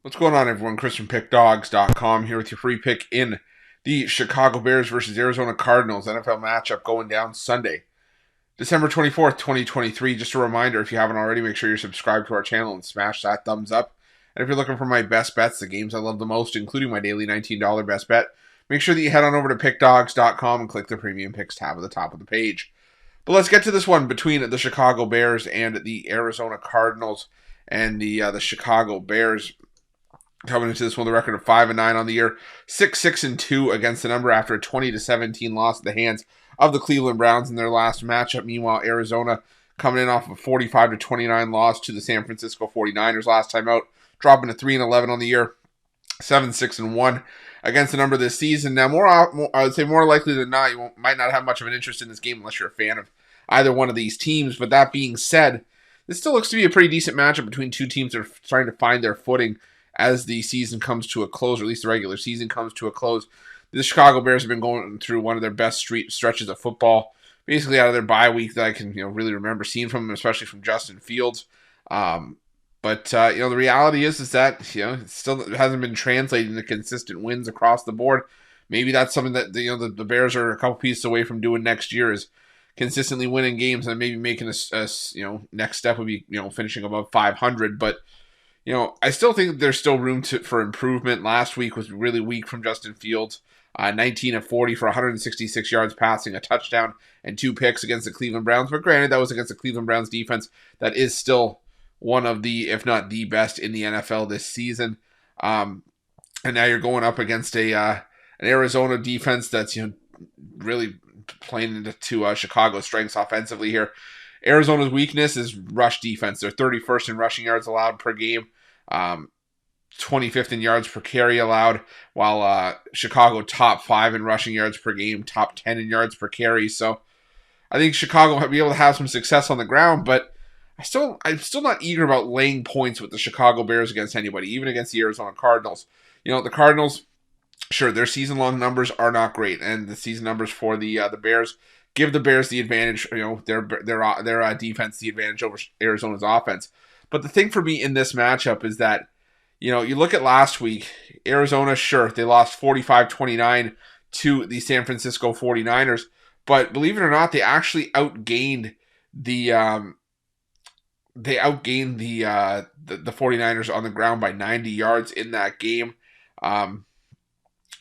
What's going on, everyone? Chris from Pickdawgz.com here with your free pick in the Chicago Bears versus Arizona Cardinals NFL matchup going down Sunday, December 24th, 2023. Just a reminder, if you haven't already, make sure you're subscribed to our channel and smash that thumbs up. And if you're looking for my best bets, the games I love the most, including my daily $19 best bet, make sure that you head on over to Pickdawgz.com and click the Premium Picks tab at the top of the page. But let's get to this one between the Chicago Bears and the Arizona Cardinals. And the Chicago Bears coming into this one, the record of 5-9 on the year, 6-6-2 against the number after a 20-17 loss at the hands of the Cleveland Browns in their last matchup. Meanwhile, Arizona coming in off of a 45-29 loss to the San Francisco 49ers last time out, dropping to 3-11 on the year, 7-6-1 against the number this season. Now, I would say more likely than not, you might not have much of an interest in this game unless you're a fan of either one of these teams. But that being said, this still looks to be a pretty decent matchup between two teams that are trying to find their footing as the season comes to a close, or at least the regular season comes to a close. The Chicago Bears have been going through one of their best stretches of football, basically out of their bye week that I can really remember seeing from them, especially from Justin Fields. But the reality is that it still hasn't been translated into consistent wins across the board. Maybe that's something that the Bears are a couple pieces away from doing next year, is consistently winning games, and maybe making a next step would be finishing above 500. But I still think there's still room for improvement. Last week was really weak from Justin Fields. 19 of 40 for 166 yards passing, a touchdown, and 2 picks against the Cleveland Browns. But granted, that was against the Cleveland Browns defense that is still one of the, if not the best in the NFL this season. And now you're going up against an Arizona defense that's really playing into Chicago's strengths offensively here. Arizona's weakness is rush defense. They're 31st in rushing yards allowed per game, 25th in yards per carry allowed, while Chicago top 5 in rushing yards per game, top 10 in yards per carry. So I think Chicago will be able to have some success on the ground, but I'm still not eager about laying points with the Chicago Bears against anybody, even against the Arizona Cardinals. The Cardinals, sure, their season-long numbers are not great, and the season numbers for the Bears give the Bears the advantage, their defense the advantage over Arizona's offense. But the thing for me in this matchup is that, you look at last week, Arizona, sure, they lost 45-29 to the San Francisco 49ers, but believe it or not, they actually outgained the 49ers on the ground by 90 yards in that game.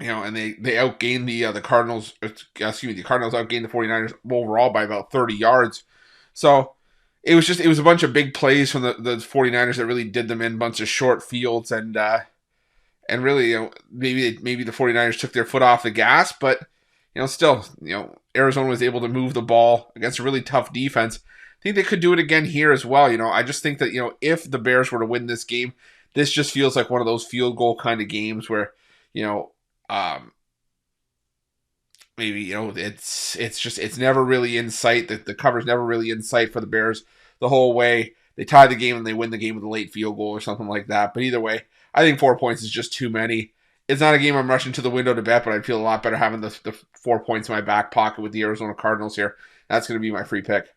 And they outgained the Cardinals. The Cardinals outgained the 49ers overall by about 30 yards. So it was a bunch of big plays from the 49ers that really did them in, a bunch of short fields, and really maybe the 49ers took their foot off the gas, but still Arizona was able to move the ball against a really tough defense. I think they could do it again here as well. I just think that if the Bears were to win this game, this just feels like one of those field goal kind of games where maybe it's never really in sight. The cover's never really in sight for the Bears the whole way. They tie the game and they win the game with a late field goal or something like that. But either way, I think 4 points is just too many. It's not a game I'm rushing to the window to bet, but I'd feel a lot better having the 4 points in my back pocket with the Arizona Cardinals here. That's going to be my free pick.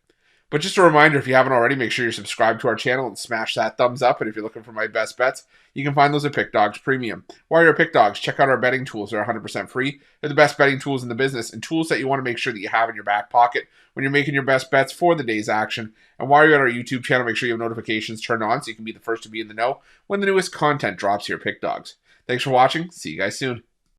But just a reminder, if you haven't already, make sure you're subscribed to our channel and smash that thumbs up. And if you're looking for my best bets, you can find those at Pickdawgz Premium. While you're at Pickdawgz, check out our betting tools. They're 100% free. They're the best betting tools in the business, and tools that you want to make sure that you have in your back pocket when you're making your best bets for the day's action. And while you're at our YouTube channel, make sure you have notifications turned on so you can be the first to be in the know when the newest content drops here at Pickdawgz. Thanks for watching. See you guys soon.